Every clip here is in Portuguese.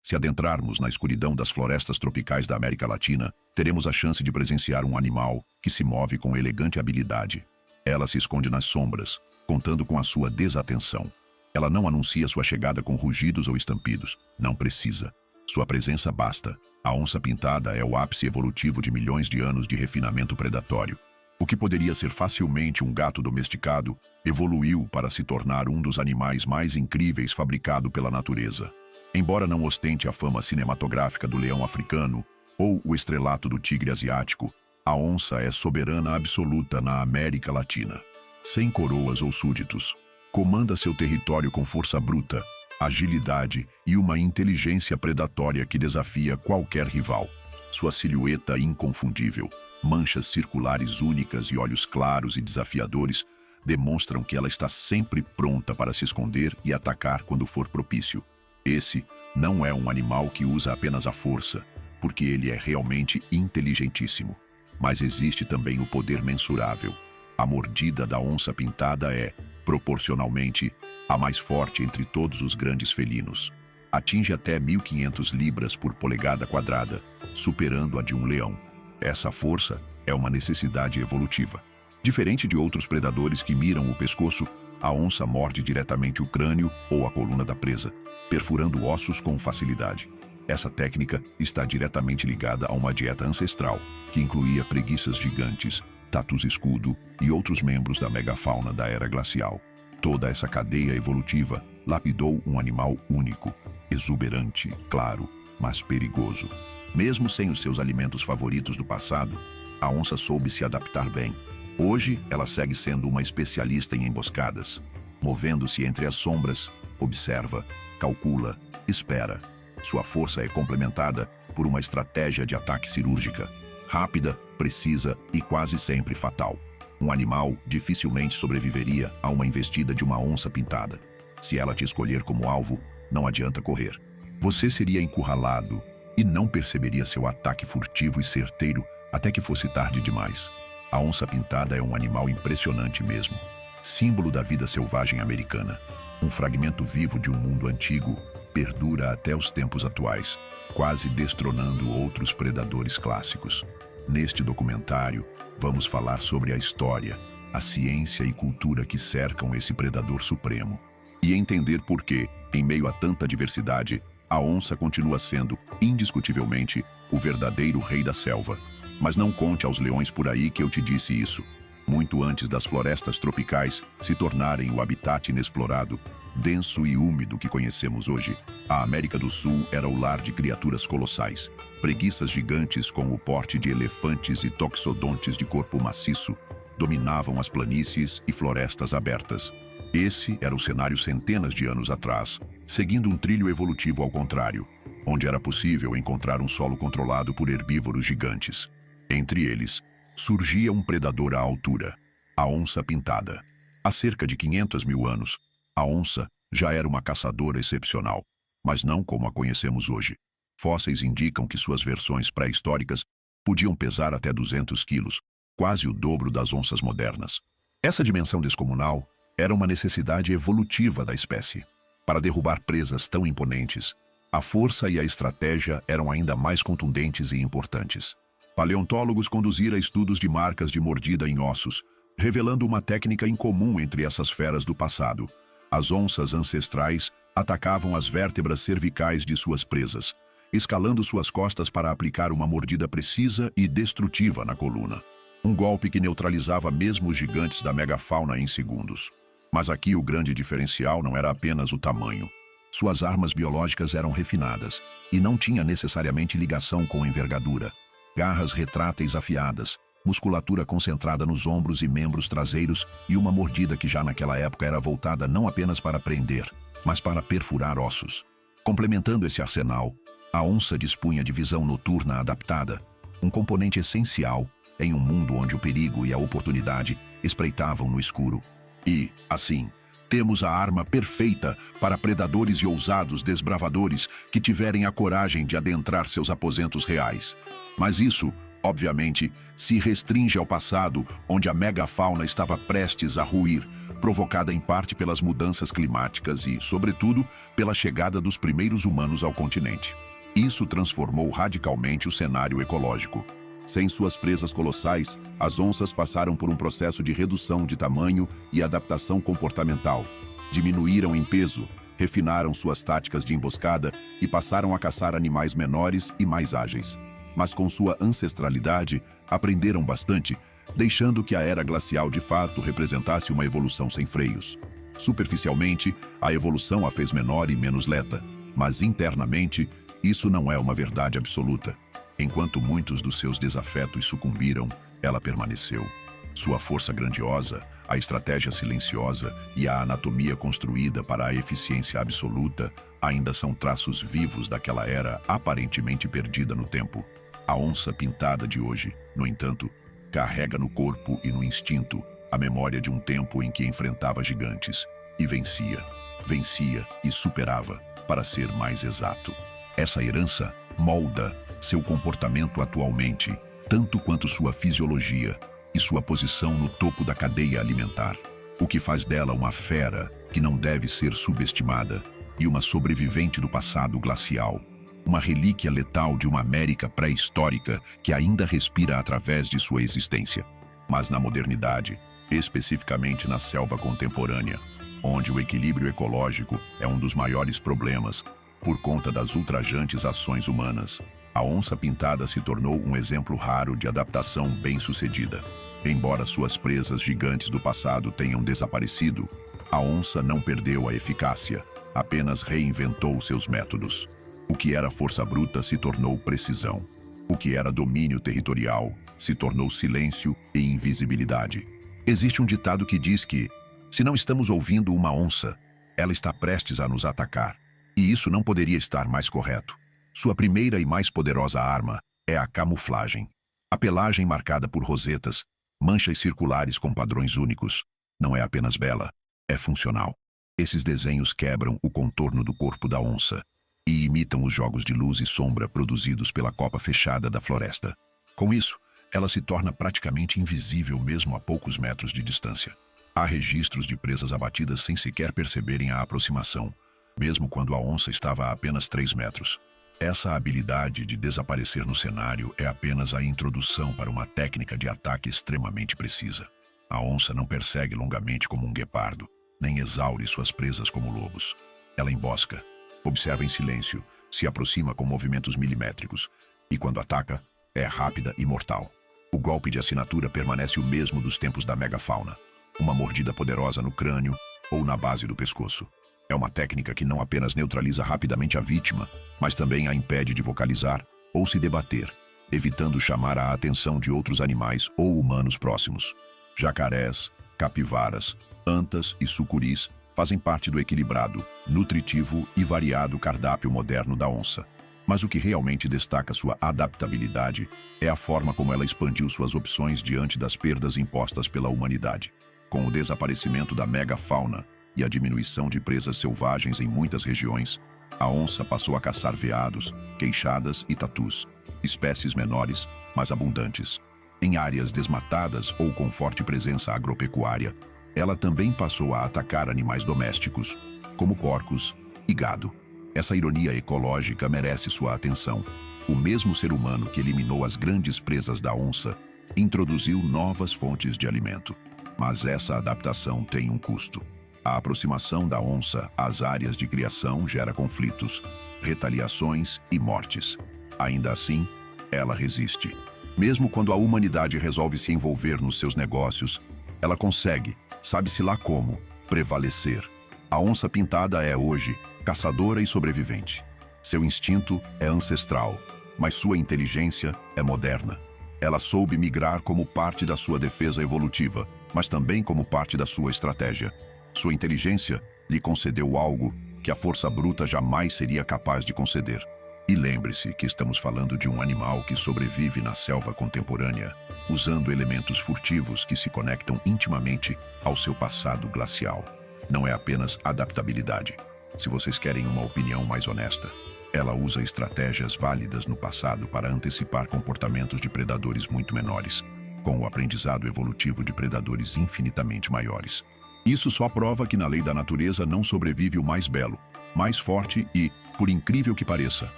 Se adentrarmos na escuridão das florestas tropicais da América Latina, teremos a chance de presenciar um animal que se move com elegante habilidade. Ela se esconde nas sombras, contando com a sua desatenção. Ela não anuncia sua chegada com rugidos ou estampidos. Não precisa. Sua presença basta. A onça-pintada é o ápice evolutivo de milhões de anos de refinamento predatório. O que poderia ser facilmente um gato domesticado, evoluiu para se tornar um dos animais mais incríveis fabricado pela natureza. Embora não ostente a fama cinematográfica do leão africano ou o estrelato do tigre asiático, a onça é soberana absoluta na América Latina. Sem coroas ou súditos, comanda seu território com força bruta, agilidade e uma inteligência predatória que desafia qualquer rival. Sua silhueta inconfundível, manchas circulares únicas e olhos claros e desafiadores demonstram que ela está sempre pronta para se esconder e atacar quando for propício. Esse não é um animal que usa apenas a força, porque ele é realmente inteligentíssimo. Mas existe também o poder mensurável. A mordida da onça-pintada é, proporcionalmente, a mais forte entre todos os grandes felinos. Atinge até 1.500 libras por polegada quadrada, superando a de um leão. Essa força é uma necessidade evolutiva. Diferente de outros predadores que miram o pescoço, a onça morde diretamente o crânio ou a coluna da presa, perfurando ossos com facilidade. Essa técnica está diretamente ligada a uma dieta ancestral, que incluía preguiças gigantes, tatus-escudo e outros membros da megafauna da era glacial. Toda essa cadeia evolutiva lapidou um animal único, exuberante, claro, mas perigoso. Mesmo sem os seus alimentos favoritos do passado, a onça soube se adaptar bem. Hoje, ela segue sendo uma especialista em emboscadas. Movendo-se entre as sombras, observa, calcula, espera. Sua força é complementada por uma estratégia de ataque cirúrgica, rápida, precisa e quase sempre fatal. Um animal dificilmente sobreviveria a uma investida de uma onça pintada. Se ela te escolher como alvo, não adianta correr. Você seria encurralado e não perceberia seu ataque furtivo e certeiro até que fosse tarde demais. A onça-pintada é um animal impressionante mesmo. Símbolo da vida selvagem americana. Um fragmento vivo de um mundo antigo, perdura até os tempos atuais, quase destronando outros predadores clássicos. Neste documentário, vamos falar sobre a história, a ciência e cultura que cercam esse predador supremo. E entender por que, em meio a tanta diversidade, a onça continua sendo, indiscutivelmente, o verdadeiro rei da selva. Mas não conte aos leões por aí que eu te disse isso. Muito antes das florestas tropicais se tornarem o habitat inexplorado, denso e úmido que conhecemos hoje, a América do Sul era o lar de criaturas colossais. Preguiças gigantes com o porte de elefantes e toxodontes de corpo maciço dominavam as planícies e florestas abertas. Esse era o cenário centenas de anos atrás, seguindo um trilho evolutivo ao contrário, onde era possível encontrar um solo controlado por herbívoros gigantes. Entre eles, surgia um predador à altura, a onça-pintada. Há cerca de 500 mil anos, a onça já era uma caçadora excepcional, mas não como a conhecemos hoje. Fósseis indicam que suas versões pré-históricas podiam pesar até 200 quilos, quase o dobro das onças modernas. Essa dimensão descomunal era uma necessidade evolutiva da espécie. Para derrubar presas tão imponentes, a força e a estratégia eram ainda mais contundentes e importantes. Paleontólogos conduziram estudos de marcas de mordida em ossos, revelando uma técnica incomum entre essas feras do passado. As onças ancestrais atacavam as vértebras cervicais de suas presas, escalando suas costas para aplicar uma mordida precisa e destrutiva na coluna. Um golpe que neutralizava mesmo os gigantes da megafauna em segundos. Mas aqui o grande diferencial não era apenas o tamanho. Suas armas biológicas eram refinadas e não tinha necessariamente ligação com envergadura. Garras retráteis afiadas, musculatura concentrada nos ombros e membros traseiros e uma mordida que já naquela época era voltada não apenas para prender, mas para perfurar ossos. Complementando esse arsenal, a onça dispunha de visão noturna adaptada, um componente essencial em um mundo onde o perigo e a oportunidade espreitavam no escuro. E, assim, temos a arma perfeita para predadores e ousados desbravadores que tiverem a coragem de adentrar seus aposentos reais. Mas isso, obviamente, se restringe ao passado, onde a megafauna estava prestes a ruir, provocada em parte pelas mudanças climáticas e, sobretudo, pela chegada dos primeiros humanos ao continente. Isso transformou radicalmente o cenário ecológico. Sem suas presas colossais, as onças passaram por um processo de redução de tamanho e adaptação comportamental. Diminuíram em peso, refinaram suas táticas de emboscada e passaram a caçar animais menores e mais ágeis. Mas com sua ancestralidade, aprenderam bastante, deixando que a era glacial de fato representasse uma evolução sem freios. Superficialmente, a evolução a fez menor e menos lenta, mas internamente, isso não é uma verdade absoluta. Enquanto muitos dos seus desafetos sucumbiram, ela permaneceu. Sua força grandiosa, a estratégia silenciosa e a anatomia construída para a eficiência absoluta ainda são traços vivos daquela era aparentemente perdida no tempo. A onça pintada de hoje, no entanto, carrega no corpo e no instinto a memória de um tempo em que enfrentava gigantes e vencia e superava, para ser mais exato. Essa herança molda seu comportamento atualmente, tanto quanto sua fisiologia e sua posição no topo da cadeia alimentar, o que faz dela uma fera que não deve ser subestimada e uma sobrevivente do passado glacial, uma relíquia letal de uma América pré-histórica que ainda respira através de sua existência. Mas na modernidade, especificamente na selva contemporânea, onde o equilíbrio ecológico é um dos maiores problemas por conta das ultrajantes ações humanas, a onça pintada se tornou um exemplo raro de adaptação bem-sucedida. Embora suas presas gigantes do passado tenham desaparecido, a onça não perdeu a eficácia, apenas reinventou seus métodos. O que era força bruta se tornou precisão. O que era domínio territorial se tornou silêncio e invisibilidade. Existe um ditado que diz que, se não estamos ouvindo uma onça, ela está prestes a nos atacar. E isso não poderia estar mais correto. Sua primeira e mais poderosa arma é a camuflagem. A pelagem marcada por rosetas, manchas circulares com padrões únicos, não é apenas bela, é funcional. Esses desenhos quebram o contorno do corpo da onça e imitam os jogos de luz e sombra produzidos pela copa fechada da floresta. Com isso, ela se torna praticamente invisível mesmo a poucos metros de distância. Há registros de presas abatidas sem sequer perceberem a aproximação, mesmo quando a onça estava a apenas 3 metros. Essa habilidade de desaparecer no cenário é apenas a introdução para uma técnica de ataque extremamente precisa. A onça não persegue longamente como um guepardo, nem exaure suas presas como lobos. Ela embosca, observa em silêncio, se aproxima com movimentos milimétricos e, quando ataca, é rápida e mortal. O golpe de assinatura permanece o mesmo dos tempos da megafauna, uma mordida poderosa no crânio ou na base do pescoço. É uma técnica que não apenas neutraliza rapidamente a vítima, mas também a impede de vocalizar ou se debater, evitando chamar a atenção de outros animais ou humanos próximos. Jacarés, capivaras, antas e sucuris fazem parte do equilibrado, nutritivo e variado cardápio moderno da onça. Mas o que realmente destaca sua adaptabilidade é a forma como ela expandiu suas opções diante das perdas impostas pela humanidade. Com o desaparecimento da megafauna e a diminuição de presas selvagens em muitas regiões, a onça passou a caçar veados, queixadas e tatus, espécies menores, mas abundantes. Em áreas desmatadas ou com forte presença agropecuária, ela também passou a atacar animais domésticos, como porcos e gado. Essa ironia ecológica merece sua atenção. O mesmo ser humano que eliminou as grandes presas da onça introduziu novas fontes de alimento. Mas essa adaptação tem um custo. A aproximação da onça às áreas de criação gera conflitos, retaliações e mortes. Ainda assim, ela resiste. Mesmo quando a humanidade resolve se envolver nos seus negócios, ela consegue, sabe-se lá como, prevalecer. A onça pintada é hoje caçadora e sobrevivente. Seu instinto é ancestral, mas sua inteligência é moderna. Ela soube migrar como parte da sua defesa evolutiva, mas também como parte da sua estratégia. Sua inteligência lhe concedeu algo que a força bruta jamais seria capaz de conceder. E lembre-se que estamos falando de um animal que sobrevive na selva contemporânea, usando elementos furtivos que se conectam intimamente ao seu passado glacial. Não é apenas adaptabilidade. Se vocês querem uma opinião mais honesta, ela usa estratégias válidas no passado para antecipar comportamentos de predadores muito menores, com o aprendizado evolutivo de predadores infinitamente maiores. Isso só prova que na lei da natureza não sobrevive o mais belo, mais forte e, por incrível que pareça,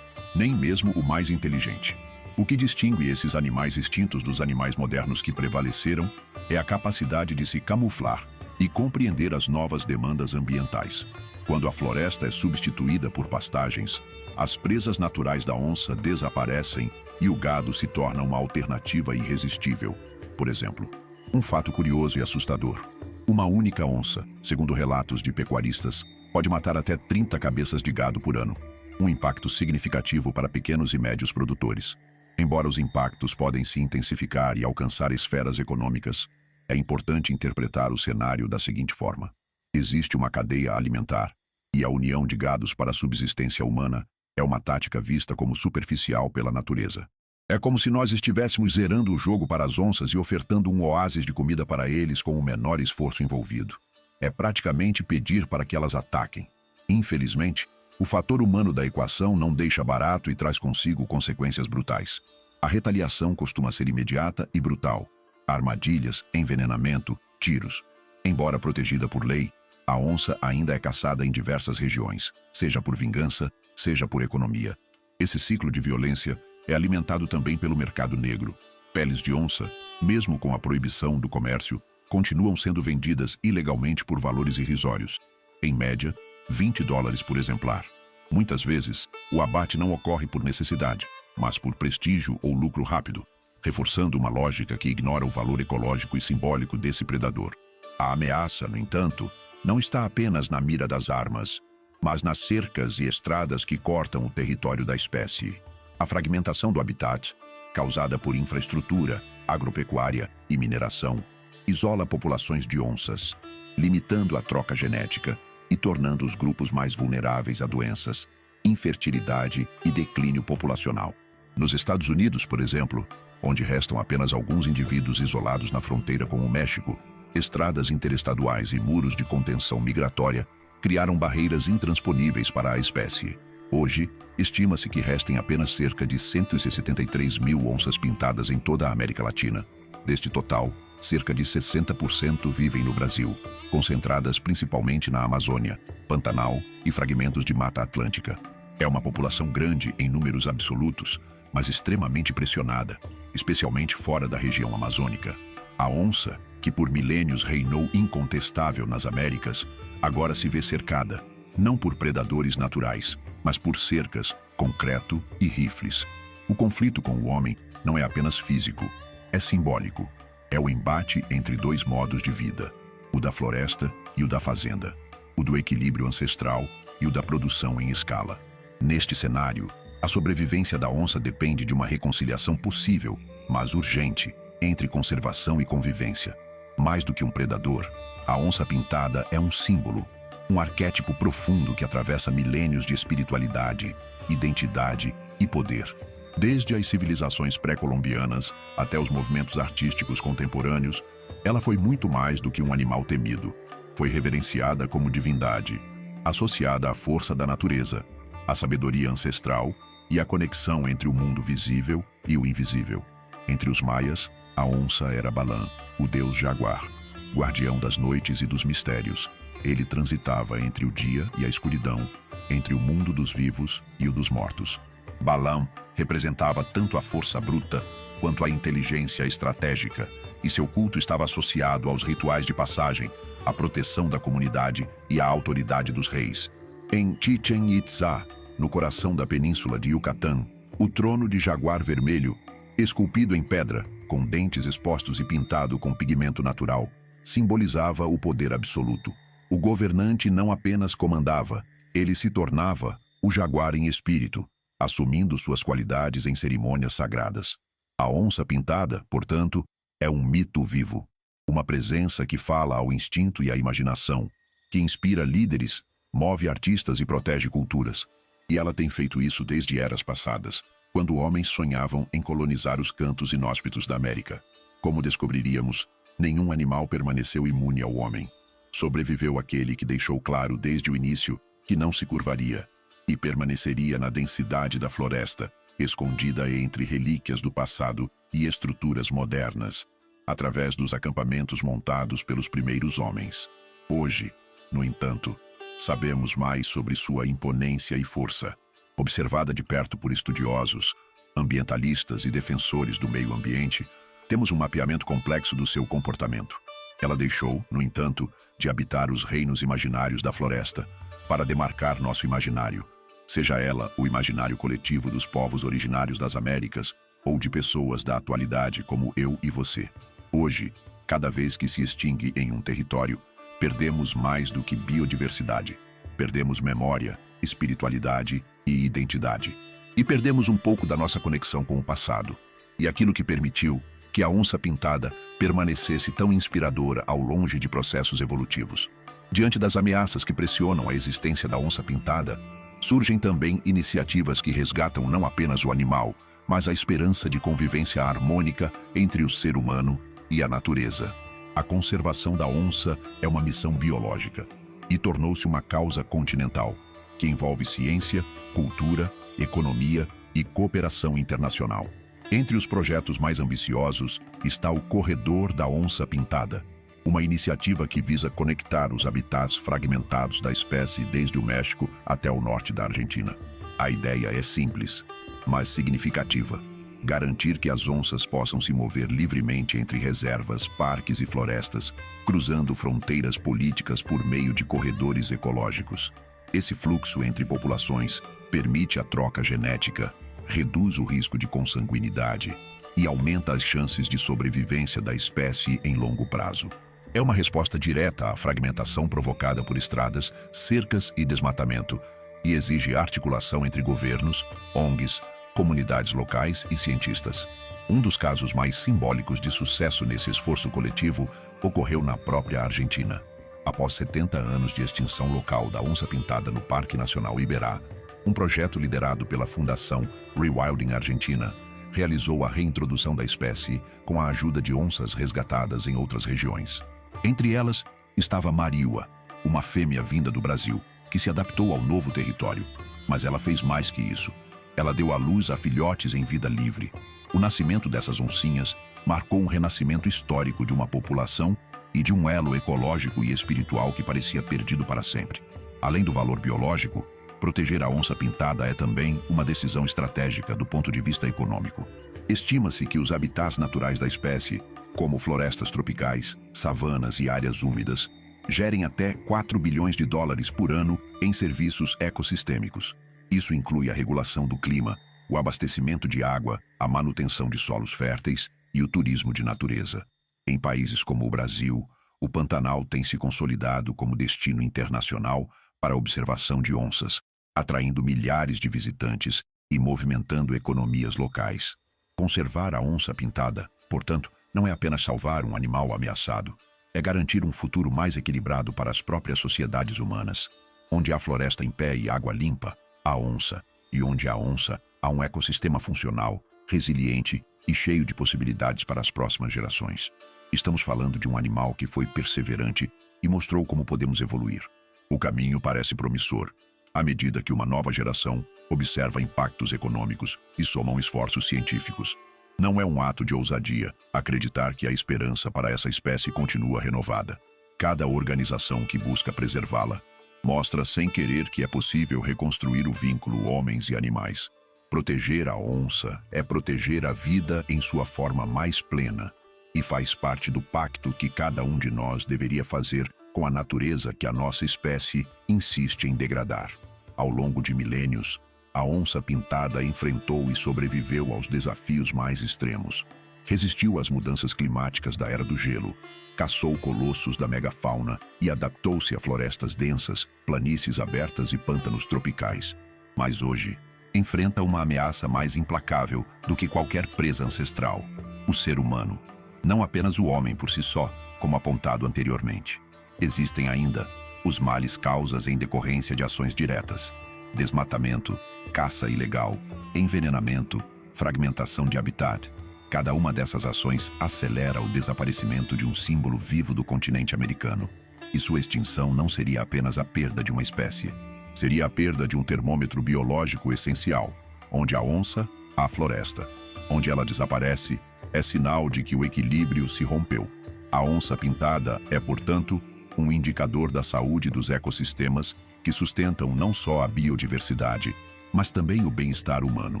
nem mesmo o mais inteligente. O que distingue esses animais extintos dos animais modernos que prevaleceram é a capacidade de se camuflar e compreender as novas demandas ambientais. Quando a floresta é substituída por pastagens, as presas naturais da onça desaparecem e o gado se torna uma alternativa irresistível. Por exemplo, um fato curioso e assustador. Uma única onça, segundo relatos de pecuaristas, pode matar até 30 cabeças de gado por ano. Um impacto significativo para pequenos e médios produtores. Embora os impactos podem se intensificar e alcançar esferas econômicas, é importante interpretar o cenário da seguinte forma. Existe uma cadeia alimentar, e a união de gados para a subsistência humana é uma tática vista como superficial pela natureza. É como se nós estivéssemos zerando o jogo para as onças e ofertando um oásis de comida para eles com o menor esforço envolvido. É praticamente pedir para que elas ataquem. Infelizmente, o fator humano da equação não deixa barato e traz consigo consequências brutais. A retaliação costuma ser imediata e brutal. Armadilhas, envenenamento, tiros. Embora protegida por lei, a onça ainda é caçada em diversas regiões, seja por vingança, seja por economia. Esse ciclo de violência é alimentado também pelo mercado negro. Peles de onça, mesmo com a proibição do comércio, continuam sendo vendidas ilegalmente por valores irrisórios. Em média, $20 por exemplar. Muitas vezes, o abate não ocorre por necessidade, mas por prestígio ou lucro rápido, reforçando uma lógica que ignora o valor ecológico e simbólico desse predador. A ameaça, no entanto, não está apenas na mira das armas, mas nas cercas e estradas que cortam o território da espécie. A fragmentação do habitat, causada por infraestrutura, agropecuária e mineração, isola populações de onças, limitando a troca genética e tornando os grupos mais vulneráveis a doenças, infertilidade e declínio populacional. Nos Estados Unidos, por exemplo, onde restam apenas alguns indivíduos isolados na fronteira com o México, estradas interestaduais e muros de contenção migratória criaram barreiras intransponíveis para a espécie. Hoje, estima-se que restem apenas cerca de 173 mil onças pintadas em toda a América Latina. Deste total, cerca de 60% vivem no Brasil, concentradas principalmente na Amazônia, Pantanal e fragmentos de Mata Atlântica. É uma população grande em números absolutos, mas extremamente pressionada, especialmente fora da região amazônica. A onça, que por milênios reinou incontestável nas Américas, agora se vê cercada, não por predadores naturais, mas por cercas, concreto e rifles. O conflito com o homem não é apenas físico, é simbólico. É o embate entre dois modos de vida, o da floresta e o da fazenda, o do equilíbrio ancestral e o da produção em escala. Neste cenário, a sobrevivência da onça depende de uma reconciliação possível, mas urgente, entre conservação e convivência. Mais do que um predador, a onça pintada é um símbolo, um arquétipo profundo que atravessa milênios de espiritualidade, identidade e poder. Desde as civilizações pré-colombianas até os movimentos artísticos contemporâneos, ela foi muito mais do que um animal temido. Foi reverenciada como divindade, associada à força da natureza, à sabedoria ancestral e à conexão entre o mundo visível e o invisível. Entre os maias, a onça era Balã, o deus jaguar, guardião das noites e dos mistérios. Ele transitava entre o dia e a escuridão, entre o mundo dos vivos e o dos mortos. Balaam representava tanto a força bruta quanto a inteligência estratégica, e seu culto estava associado aos rituais de passagem, à proteção da comunidade e à autoridade dos reis. Em Chichén Itzá, no coração da península de Yucatán, o trono de jaguar vermelho, esculpido em pedra, com dentes expostos e pintado com pigmento natural, simbolizava o poder absoluto. O governante não apenas comandava, ele se tornava o jaguar em espírito, assumindo suas qualidades em cerimônias sagradas. A onça pintada, portanto, é um mito vivo, uma presença que fala ao instinto e à imaginação, que inspira líderes, move artistas e protege culturas. E ela tem feito isso desde eras passadas, quando homens sonhavam em colonizar os cantos inóspitos da América. Como descobriríamos, nenhum animal permaneceu imune ao homem. Sobreviveu aquele que deixou claro desde o início que não se curvaria e permaneceria na densidade da floresta, escondida entre relíquias do passado e estruturas modernas, através dos acampamentos montados pelos primeiros homens. Hoje, no entanto, sabemos mais sobre sua imponência e força. Observada de perto por estudiosos, ambientalistas e defensores do meio ambiente, temos um mapeamento complexo do seu comportamento. Ela deixou, no entanto, de habitar os reinos imaginários da floresta, para demarcar nosso imaginário, seja ela o imaginário coletivo dos povos originários das Américas ou de pessoas da atualidade como eu e você. Hoje, cada vez que se extingue em um território, perdemos mais do que biodiversidade. Perdemos memória, espiritualidade e identidade. E perdemos um pouco da nossa conexão com o passado, e aquilo que permitiu que a onça-pintada permanecesse tão inspiradora ao longe de processos evolutivos. Diante das ameaças que pressionam a existência da onça-pintada, surgem também iniciativas que resgatam não apenas o animal, mas a esperança de convivência harmônica entre o ser humano e a natureza. A conservação da onça é uma missão biológica e tornou-se uma causa continental, que envolve ciência, cultura, economia e cooperação internacional. Entre os projetos mais ambiciosos está o Corredor da Onça-Pintada, uma iniciativa que visa conectar os habitats fragmentados da espécie desde o México até o norte da Argentina. A ideia é simples, mas significativa: garantir que as onças possam se mover livremente entre reservas, parques e florestas, cruzando fronteiras políticas por meio de corredores ecológicos. Esse fluxo entre populações permite a troca genética, reduz o risco de consanguinidade e aumenta as chances de sobrevivência da espécie em longo prazo. É uma resposta direta à fragmentação provocada por estradas, cercas e desmatamento, e exige articulação entre governos, ONGs, comunidades locais e cientistas. Um dos casos mais simbólicos de sucesso nesse esforço coletivo ocorreu na própria Argentina. Após 70 anos de extinção local da onça-pintada no Parque Nacional Iberá, um projeto liderado pela Fundação Rewilding Argentina realizou a reintrodução da espécie com a ajuda de onças resgatadas em outras regiões. Entre elas estava Mariua, uma fêmea vinda do Brasil, que se adaptou ao novo território. Mas ela fez mais que isso. Ela deu à luz a filhotes em vida livre. O nascimento dessas oncinhas marcou um renascimento histórico de uma população e de um elo ecológico e espiritual que parecia perdido para sempre. Além do valor biológico, proteger a onça-pintada é também uma decisão estratégica do ponto de vista econômico. Estima-se que os habitats naturais da espécie, como florestas tropicais, savanas e áreas úmidas, gerem até 4 bilhões de dólares por ano em serviços ecossistêmicos. Isso inclui a regulação do clima, o abastecimento de água, a manutenção de solos férteis e o turismo de natureza. Em países como o Brasil, o Pantanal tem se consolidado como destino internacional para a observação de onças, atraindo milhares de visitantes e movimentando economias locais. Conservar a onça-pintada, portanto, não é apenas salvar um animal ameaçado, é garantir um futuro mais equilibrado para as próprias sociedades humanas. Onde há floresta em pé e água limpa, há onça, e onde há onça, há um ecossistema funcional, resiliente e cheio de possibilidades para as próximas gerações. Estamos falando de um animal que foi perseverante e mostrou como podemos evoluir. O caminho parece promissor, à medida que uma nova geração observa impactos econômicos e somam esforços científicos. Não é um ato de ousadia acreditar que a esperança para essa espécie continua renovada. Cada organização que busca preservá-la mostra sem querer que é possível reconstruir o vínculo homens e animais. Proteger a onça é proteger a vida em sua forma mais plena e faz parte do pacto que cada um de nós deveria fazer com a natureza que a nossa espécie insiste em degradar. Ao longo de milênios, a onça-pintada enfrentou e sobreviveu aos desafios mais extremos. Resistiu às mudanças climáticas da Era do Gelo, caçou colossos da megafauna e adaptou-se a florestas densas, planícies abertas e pântanos tropicais. Mas hoje, enfrenta uma ameaça mais implacável do que qualquer presa ancestral: o ser humano. Não apenas o homem por si só, como apontado anteriormente. Existem ainda os males causas em decorrência de ações diretas: desmatamento, caça ilegal, envenenamento, fragmentação de habitat. Cada uma dessas ações acelera o desaparecimento de um símbolo vivo do continente americano. E sua extinção não seria apenas a perda de uma espécie. Seria a perda de um termômetro biológico essencial. Onde há onça, há floresta. Onde ela desaparece, é sinal de que o equilíbrio se rompeu. A onça-pintada é, portanto, um indicador da saúde dos ecossistemas que sustentam não só a biodiversidade, mas também o bem-estar humano.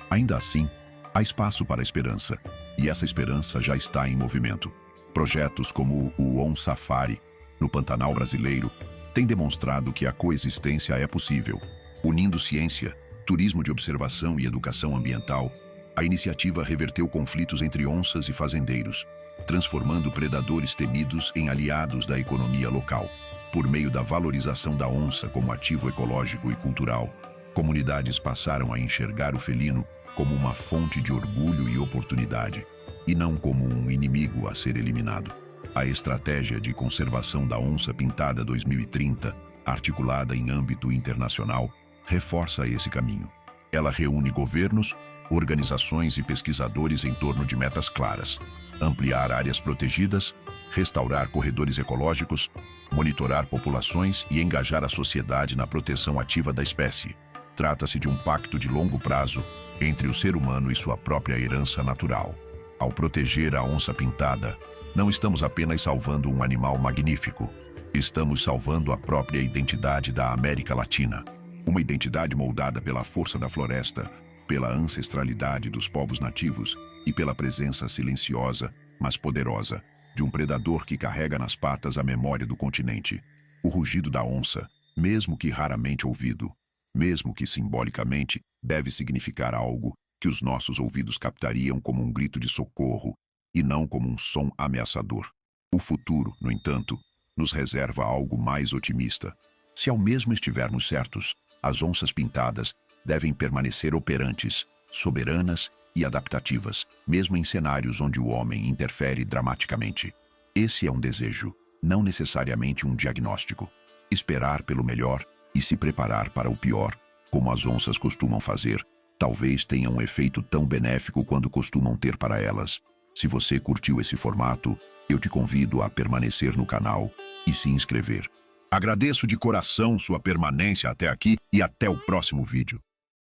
Ainda assim, há espaço para a esperança, e essa esperança já está em movimento. Projetos como o On Safari, no Pantanal brasileiro, têm demonstrado que a coexistência é possível. Unindo ciência, turismo de observação e educação ambiental, a iniciativa reverteu conflitos entre onças e fazendeiros, transformando predadores temidos em aliados da economia local. Por meio da valorização da onça como ativo ecológico e cultural, comunidades passaram a enxergar o felino como uma fonte de orgulho e oportunidade, e não como um inimigo a ser eliminado. A Estratégia de Conservação da Onça Pintada 2030, articulada em âmbito internacional, reforça esse caminho. Ela reúne governos, organizações e pesquisadores em torno de metas claras: ampliar áreas protegidas, restaurar corredores ecológicos, monitorar populações e engajar a sociedade na proteção ativa da espécie. Trata-se de um pacto de longo prazo entre o ser humano e sua própria herança natural. Ao proteger a onça pintada, não estamos apenas salvando um animal magnífico, estamos salvando a própria identidade da América Latina. Uma identidade moldada pela força da floresta, pela ancestralidade dos povos nativos e pela presença silenciosa, mas poderosa, de um predador que carrega nas patas a memória do continente. O rugido da onça, mesmo que raramente ouvido, mesmo que simbolicamente, deve significar algo que os nossos ouvidos captariam como um grito de socorro e não como um som ameaçador. O futuro, no entanto, nos reserva algo mais otimista. Se ao mesmo estivermos certos, as onças pintadas devem permanecer operantes, soberanas e adaptativas, mesmo em cenários onde o homem interfere dramaticamente. Esse é um desejo, não necessariamente um diagnóstico. Esperar pelo melhor e se preparar para o pior, como as onças costumam fazer, talvez tenha um efeito tão benéfico quanto costumam ter para elas. Se você curtiu esse formato, eu te convido a permanecer no canal e se inscrever. Agradeço de coração sua permanência até aqui e até o próximo vídeo.